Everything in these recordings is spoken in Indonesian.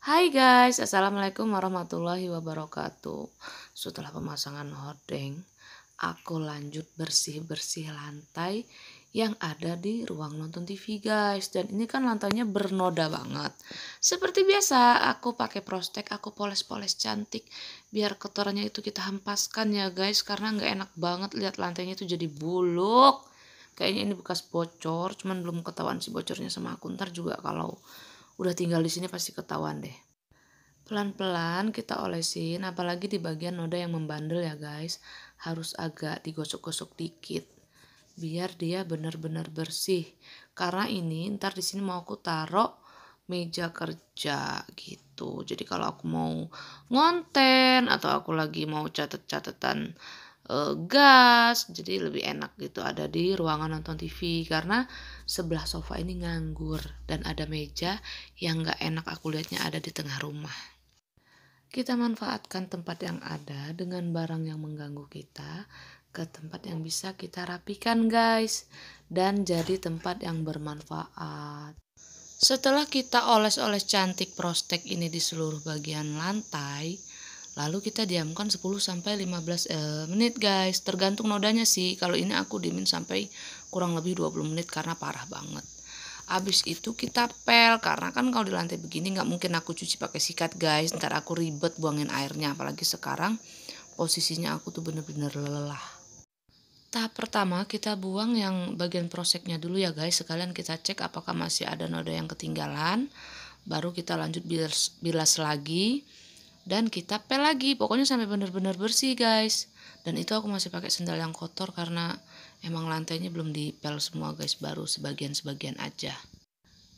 Hai guys, assalamualaikum warahmatullahi wabarakatuh. Setelah pemasangan hordeng, aku lanjut bersih-bersih lantai yang ada di ruang nonton TV guys. Dan ini kan lantainya bernoda banget. Seperti biasa, aku pakai prostek, aku poles-poles cantik biar kotorannya itu kita hempaskan ya guys. Karena nggak enak banget lihat lantainya itu jadi buluk. Kayaknya ini bekas bocor, cuman belum ketahuan sih bocornya sama aku. Ntar juga kalau udah tinggal di sini pasti ketahuan deh. Pelan-pelan kita olesin, apalagi di bagian noda yang membandel ya guys. Harus agak digosok-gosok dikit biar dia benar-benar bersih. Karena ini ntar di sini mau aku taruh meja kerja gitu. Jadi kalau aku mau ngonten atau aku lagi mau catet-catetan gas, jadi lebih enak gitu ada di ruangan nonton TV karena sebelah sofa ini nganggur dan ada meja yang nggak enak aku lihatnya ada di tengah rumah. Kita manfaatkan tempat yang ada dengan barang yang mengganggu kita ke tempat yang bisa kita rapikan guys, dan jadi tempat yang bermanfaat. Setelah kita oles-oles cantik prostek ini di seluruh bagian lantai, lalu kita diamkan 10-15 menit guys, tergantung nodanya sih. Kalau ini aku diemin sampai kurang lebih 20 menit karena parah banget. Abis itu kita pel, karena kan kalau di lantai begini nggak mungkin aku cuci pakai sikat guys, ntar aku ribet buangin airnya, apalagi sekarang posisinya aku tuh bener-bener lelah. Tahap pertama kita buang yang bagian proseknya dulu ya guys, sekalian kita cek apakah masih ada noda yang ketinggalan, baru kita lanjut bilas lagi dan kita pel lagi, pokoknya sampai bener-bener bersih guys. Dan itu aku masih pakai sendal yang kotor karena emang lantainya belum dipel semua guys, baru sebagian-sebagian aja.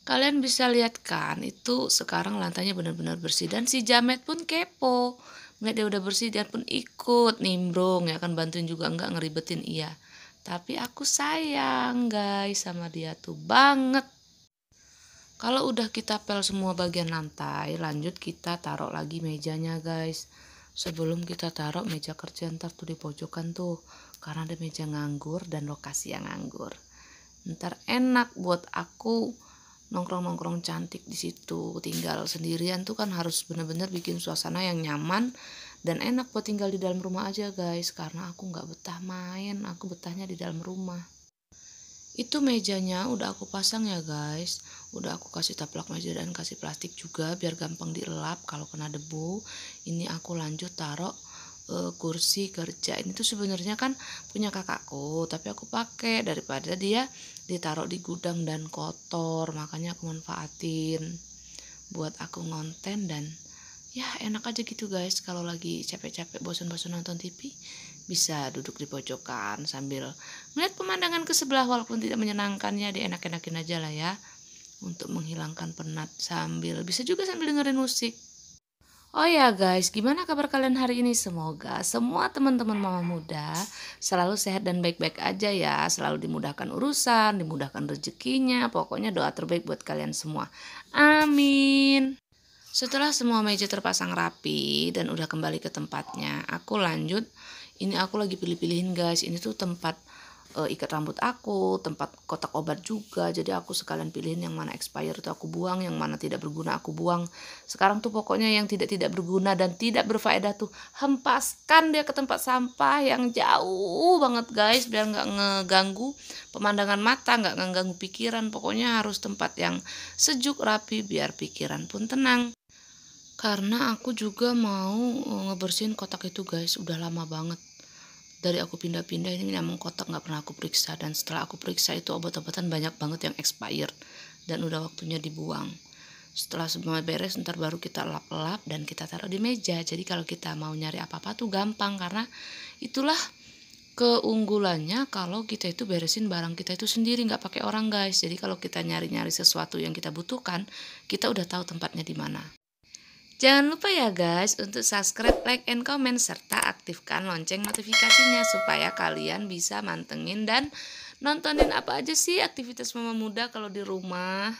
Kalian bisa lihat kan, itu sekarang lantainya benar-benar bersih. Dan si Jamet pun kepo. Ngeliat dia udah bersih, dia pun ikut nimbrung ya kan, bantuin juga, enggak ngeribetin iya. Tapi aku sayang guys sama dia tuh banget. Kalau udah kita pel semua bagian lantai, lanjut kita taruh lagi mejanya guys. Sebelum kita taruh meja kerja ntar tuh di pojokan tuh, karena ada meja nganggur dan lokasi yang nganggur. Ntar enak buat aku nongkrong-nongkrong cantik di situ. Tinggal sendirian tuh kan harus bener-bener bikin suasana yang nyaman dan enak buat tinggal di dalam rumah aja guys, karena aku nggak betah main, aku betahnya di dalam rumah. Itu mejanya udah aku pasang ya guys, udah aku kasih taplak meja dan kasih plastik juga biar gampang dielap kalau kena debu. Ini aku lanjut taruh kursi kerja. Ini tuh sebenarnya kan punya kakakku, tapi aku pakai daripada dia ditaruh di gudang dan kotor, makanya aku manfaatin buat aku ngonten. Dan ya enak aja gitu guys, kalau lagi capek-capek bosan-bosan nonton TV bisa duduk di pojokan sambil melihat pemandangan ke sebelah, walaupun tidak menyenangkannya, dienak-enakin aja lah ya, untuk menghilangkan penat, sambil bisa juga sambil dengerin musik. Oh ya guys, gimana kabar kalian hari ini? Semoga semua teman-teman mama muda selalu sehat dan baik-baik aja ya. Selalu dimudahkan urusan, dimudahkan rezekinya. Pokoknya doa terbaik buat kalian semua. Amin. Setelah semua meja terpasang rapi dan udah kembali ke tempatnya, aku lanjut. Ini aku lagi pilih-pilihin guys. Ini tuh tempat ikat rambut aku, tempat kotak obat juga. Jadi aku sekalian pilihin yang mana expired tuh aku buang, yang mana tidak berguna aku buang. Sekarang tuh pokoknya yang tidak berguna dan tidak berfaedah tuh hempaskan dia ke tempat sampah yang jauh banget guys, biar nggak ngeganggu pemandangan mata, nggak ngeganggu pikiran. Pokoknya harus tempat yang sejuk, rapi, biar pikiran pun tenang. Karena aku juga mau ngebersihin kotak itu guys, udah lama banget. Dari aku pindah-pindah ini memang kotak nggak pernah aku periksa, dan setelah aku periksa itu obat-obatan banyak banget yang expired dan udah waktunya dibuang. Setelah semua beres ntar baru kita lap-lap dan kita taruh di meja. Jadi kalau kita mau nyari apa-apa tuh gampang, karena itulah keunggulannya kalau kita itu beresin barang kita itu sendiri, nggak pakai orang guys. Jadi kalau kita nyari-nyari sesuatu yang kita butuhkan, kita udah tahu tempatnya di mana. Jangan lupa ya guys untuk subscribe, like, and comment, serta aktifkan lonceng notifikasinya supaya kalian bisa mantengin dan nontonin apa aja sih aktivitas mama muda kalau di rumah.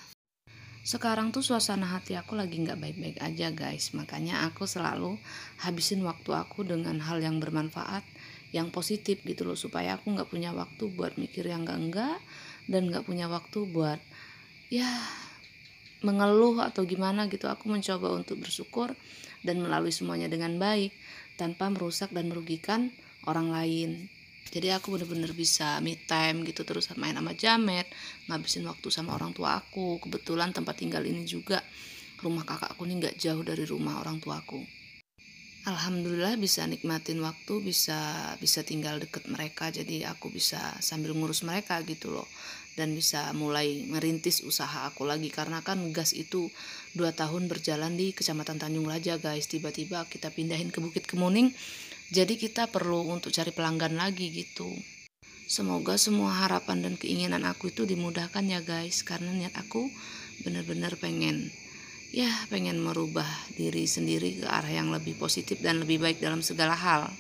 Sekarang tuh suasana hati aku lagi nggak baik-baik aja guys, makanya aku selalu habisin waktu aku dengan hal yang bermanfaat, yang positif gitu loh, supaya aku nggak punya waktu buat mikir yang enggak dan nggak punya waktu buat ya mengeluh atau gimana gitu. Aku mencoba untuk bersyukur dan melalui semuanya dengan baik tanpa merusak dan merugikan orang lain. Jadi aku bener-bener bisa me time gitu, terus main sama jamet, ngabisin waktu sama orang tua aku. Kebetulan tempat tinggal ini juga rumah kakakku nih nggak jauh dari rumah orang tuaku. Alhamdulillah bisa nikmatin waktu, bisa bisa tinggal deket mereka, jadi aku bisa sambil ngurus mereka gitu loh, dan bisa mulai merintis usaha aku lagi karena kan gas itu 2 tahun berjalan di Kecamatan Tanjung Raja guys, tiba-tiba kita pindahin ke Bukit Kemuning, jadi kita perlu untuk cari pelanggan lagi gitu. Semoga semua harapan dan keinginan aku itu dimudahkan ya guys, karena niat aku bener-bener pengen merubah diri sendiri ke arah yang lebih positif dan lebih baik dalam segala hal.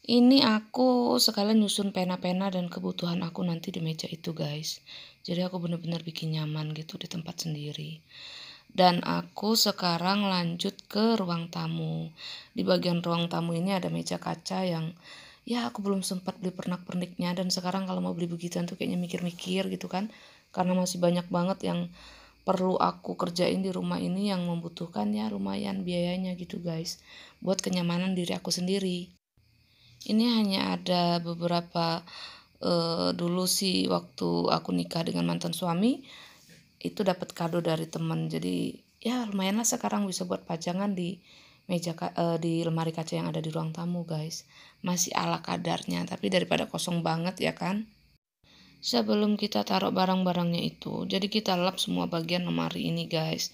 Ini aku sekalian nyusun pena-pena dan kebutuhan aku nanti di meja itu guys. Jadi aku bener-bener bikin nyaman gitu di tempat sendiri. Dan aku sekarang lanjut ke ruang tamu. Di bagian ruang tamu ini ada meja kaca yang ya aku belum sempat beli pernak-perniknya, dan sekarang kalau mau beli begituan tuh kayaknya mikir-mikir gitu kan. Karena masih banyak banget yang perlu aku kerjain di rumah ini yang membutuhkan ya lumayan biayanya gitu guys, buat kenyamanan diri aku sendiri. Ini hanya ada beberapa dulu sih waktu aku nikah dengan mantan suami itu dapat kado dari temen, jadi ya lumayan lah sekarang bisa buat pajangan di di lemari kaca yang ada di ruang tamu guys. Masih ala kadarnya tapi daripada kosong banget ya kan. Sebelum kita taruh barang-barangnya itu, jadi kita lap semua bagian lemari ini guys.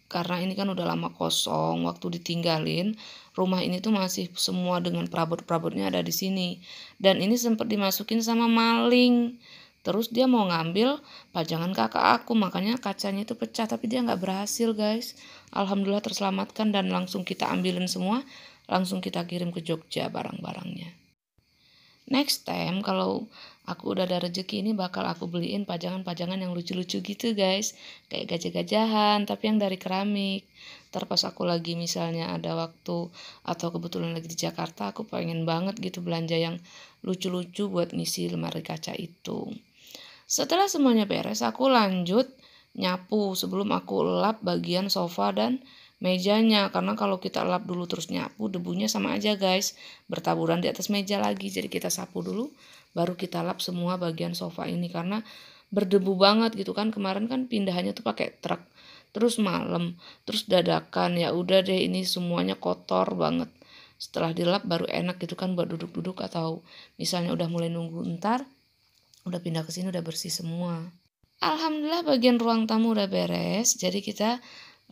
Karena ini kan udah lama kosong, waktu ditinggalin, rumah ini tuh masih semua dengan perabot-perabotnya ada di sini. Dan ini sempat dimasukin sama maling. Terus dia mau ngambil pajangan kakak aku, makanya kacanya itu pecah, tapi dia nggak berhasil guys. Alhamdulillah terselamatkan dan langsung kita ambilin semua, langsung kita kirim ke Jogja barang-barangnya. Next time kalau aku udah ada rezeki ini bakal aku beliin pajangan-pajangan yang lucu-lucu gitu guys. Kayak gajah-gajahan tapi yang dari keramik. Ntar pas aku lagi misalnya ada waktu atau kebetulan lagi di Jakarta, aku pengen banget gitu belanja yang lucu-lucu buat ngisi lemari kaca itu. Setelah semuanya beres, aku lanjut nyapu sebelum aku lap bagian sofa dan mejanya, karena kalau kita lap dulu terus nyapu debunya sama aja guys, bertaburan di atas meja lagi. Jadi kita sapu dulu baru kita lap semua bagian sofa ini karena berdebu banget gitu kan. Kemarin kan pindahannya tuh pakai truk, terus malam, terus dadakan, ya udah deh ini semuanya kotor banget. Setelah dilap baru enak gitu kan buat duduk-duduk, atau misalnya udah mulai nunggu ntar udah pindah ke sini udah bersih semua. Alhamdulillah bagian ruang tamu udah beres, jadi kita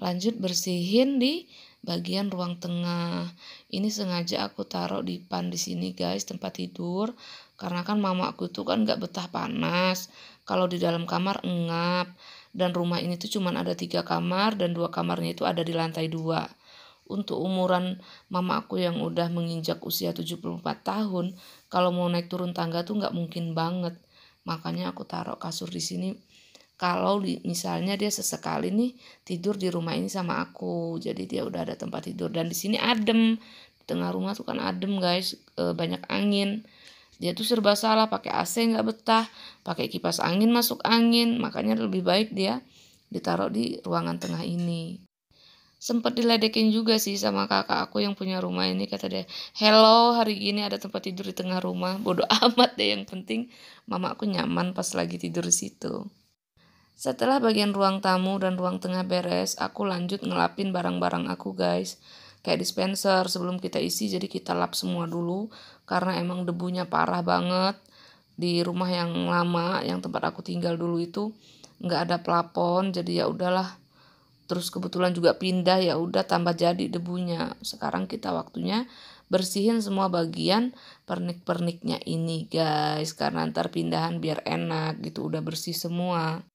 lanjut bersihin di bagian ruang tengah. Ini sengaja aku taruh dipan di sini guys, tempat tidur, karena kan mamaku tuh kan nggak betah panas. Kalau di dalam kamar engap, dan rumah ini tuh cuman ada 3 kamar dan 2 kamarnya itu ada di lantai 2. Untuk umuran mama aku yang udah menginjak usia 74 tahun, kalau mau naik turun tangga tuh nggak mungkin banget. Makanya aku taruh kasur di sini kalau misalnya dia sesekali nih tidur di rumah ini sama aku, jadi dia udah ada tempat tidur. Dan di sini adem, di tengah rumah tuh kan adem guys, banyak angin. Dia tuh serba salah, pakai AC nggak betah, pakai kipas angin masuk angin, makanya lebih baik dia ditaruh di ruangan tengah ini. Sempat diledekin juga sih sama kakak aku yang punya rumah ini, kata dia, hello hari gini ada tempat tidur di tengah rumah, bodoh amat deh, yang penting mama aku nyaman pas lagi tidur di situ. Setelah bagian ruang tamu dan ruang tengah beres, aku lanjut ngelapin barang-barang aku guys. Kayak dispenser sebelum kita isi, jadi kita lap semua dulu. Karena emang debunya parah banget. Di rumah yang lama, yang tempat aku tinggal dulu itu nggak ada plafon, jadi ya udahlah. Terus kebetulan juga pindah, ya udah tambah jadi debunya. Sekarang kita waktunya bersihin semua bagian pernik-perniknya ini guys. Karena ntar pindahan biar enak gitu, udah bersih semua.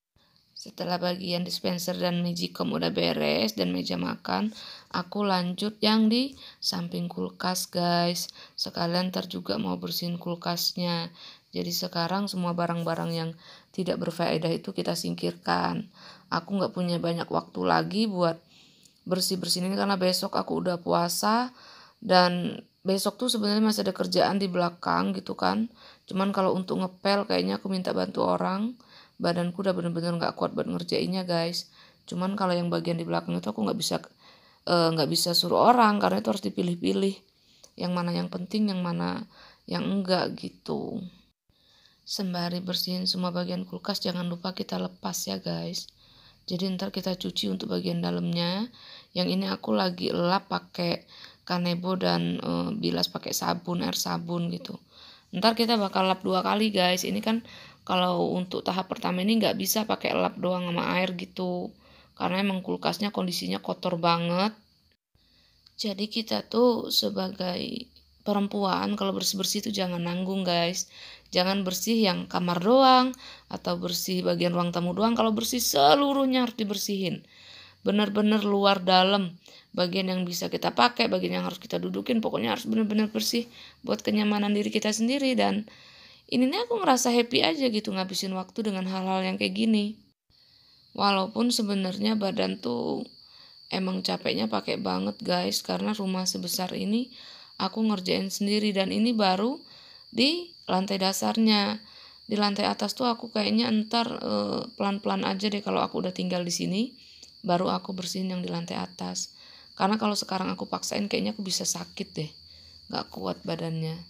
Setelah bagian dispenser dan magicom udah beres dan meja makan, aku lanjut yang di samping kulkas guys. Sekalian ntar juga mau bersihin kulkasnya. Jadi sekarang semua barang-barang yang tidak berfaedah itu kita singkirkan. Aku nggak punya banyak waktu lagi buat bersih-bersih ini karena besok aku udah puasa, dan besok tuh sebenarnya masih ada kerjaan di belakang gitu kan. Cuman kalau untuk ngepel kayaknya aku minta bantu orang. Badanku udah bener-bener gak kuat buat ngerjainnya guys. Cuman kalau yang bagian di belakang itu aku nggak bisa suruh orang karena itu harus dipilih-pilih. Yang mana yang penting, yang mana yang enggak gitu. Sembari bersihin semua bagian kulkas, jangan lupa kita lepas ya guys. Jadi ntar kita cuci untuk bagian dalamnya. Yang ini aku lagi lap pakai kanebo dan bilas pakai sabun, air sabun gitu. Ntar kita bakal lap 2 kali guys. Ini kan kalau untuk tahap pertama ini nggak bisa pakai lap doang sama air gitu. Karena emang kulkasnya kondisinya kotor banget. Jadi kita tuh sebagai perempuan kalau bersih-bersih itu jangan nanggung guys. Jangan bersih yang kamar doang atau bersih bagian ruang tamu doang. Kalau bersih seluruhnya harus dibersihin. Benar-benar luar dalam. Bagian yang bisa kita pakai, bagian yang harus kita dudukin. Pokoknya harus benar-benar bersih buat kenyamanan diri kita sendiri. Dan ini nih aku ngerasa happy aja gitu ngabisin waktu dengan hal-hal yang kayak gini. Walaupun sebenarnya badan tuh emang capeknya pakai banget guys, karena rumah sebesar ini aku ngerjain sendiri dan ini baru di lantai dasarnya. Di lantai atas tuh aku kayaknya entar pelan-pelan aja deh kalau aku udah tinggal di sini, baru aku bersihin yang di lantai atas. Karena kalau sekarang aku paksain kayaknya aku bisa sakit deh, gak kuat badannya.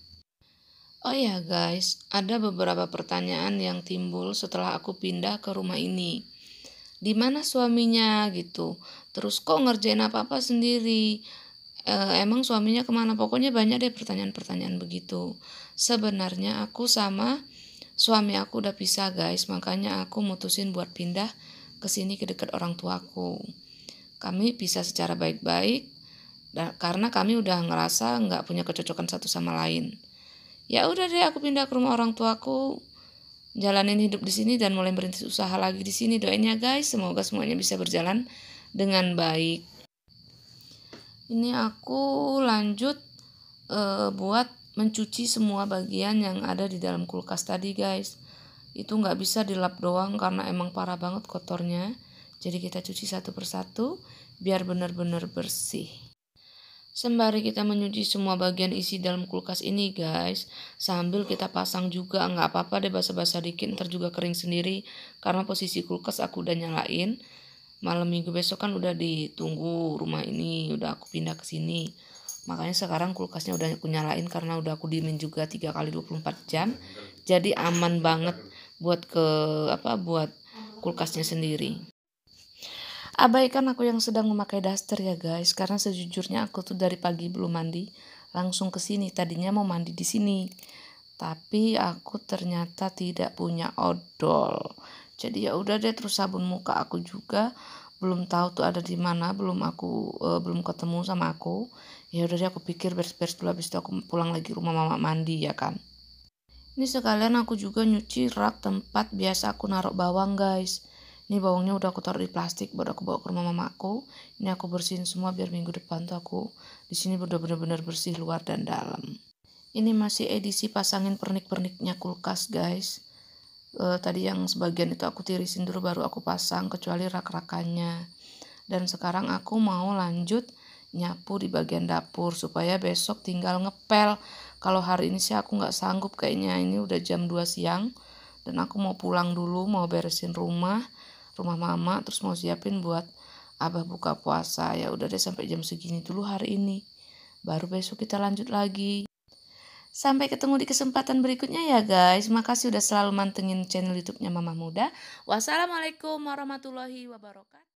Oh ya guys, ada beberapa pertanyaan yang timbul setelah aku pindah ke rumah ini. Di mana suaminya gitu, terus kok ngerjain apa-apa sendiri, emang suaminya kemana, pokoknya banyak deh pertanyaan-pertanyaan begitu. Sebenarnya aku sama suami aku udah pisah guys, makanya aku mutusin buat pindah ke sini ke dekat orang tuaku. Kami pisah secara baik-baik karena kami udah ngerasa nggak punya kecocokan satu sama lain. Ya udah deh aku pindah ke rumah orang tuaku, jalanin hidup di sini dan mulai merintis usaha lagi di sini. Doain ya guys, semoga semuanya bisa berjalan dengan baik. Ini aku lanjut buat mencuci semua bagian yang ada di dalam kulkas tadi guys. Itu nggak bisa dilap doang karena emang parah banget kotornya. Jadi kita cuci satu persatu biar benar-benar bersih. Sembari kita menyuci semua bagian isi dalam kulkas ini guys, sambil kita pasang juga, nggak apa-apa deh basah-basah dikit, ntar juga kering sendiri. Karena posisi kulkas aku udah nyalain, malam minggu besok kan udah ditunggu rumah ini, udah aku pindah ke sini. Makanya sekarang kulkasnya udah aku nyalain karena udah aku diemin juga 3 kali 24 jam. Jadi aman banget buat buat kulkasnya sendiri. Abaikan aku yang sedang memakai daster ya guys, karena sejujurnya aku tuh dari pagi belum mandi, langsung ke sini. Tadinya mau mandi di sini, tapi aku ternyata tidak punya odol. Jadi ya udah deh, terus sabun muka aku juga belum tahu tuh ada di mana, belum ketemu sama aku. Ya udah deh, aku pikir beres-beres dulu, habis itu aku pulang lagi rumah mama mandi ya kan. Ini sekalian aku juga nyuci rak tempat biasa aku naruh bawang guys. Ini bawangnya udah aku taruh di plastik, baru aku bawa ke rumah mamaku. Ini aku bersihin semua biar minggu depan tuh aku di sini udah bener-bener bersih luar dan dalam. Ini masih edisi pasangin pernik-perniknya kulkas guys. Tadi yang sebagian itu aku tirisin dulu baru aku pasang, kecuali rak-rakannya. Dan sekarang aku mau lanjut nyapu di bagian dapur supaya besok tinggal ngepel. Kalau hari ini sih aku nggak sanggup, kayaknya ini udah jam 2 siang dan aku mau pulang dulu, mau beresin rumah mama, terus mau siapin buat abah buka puasa. Ya udah deh, sampai jam segini dulu hari ini, baru besok kita lanjut lagi. Sampai ketemu di kesempatan berikutnya ya guys. Makasih udah selalu mantengin channel YouTube-nya Mama Muda. Wassalamualaikum warahmatullahi wabarakatuh.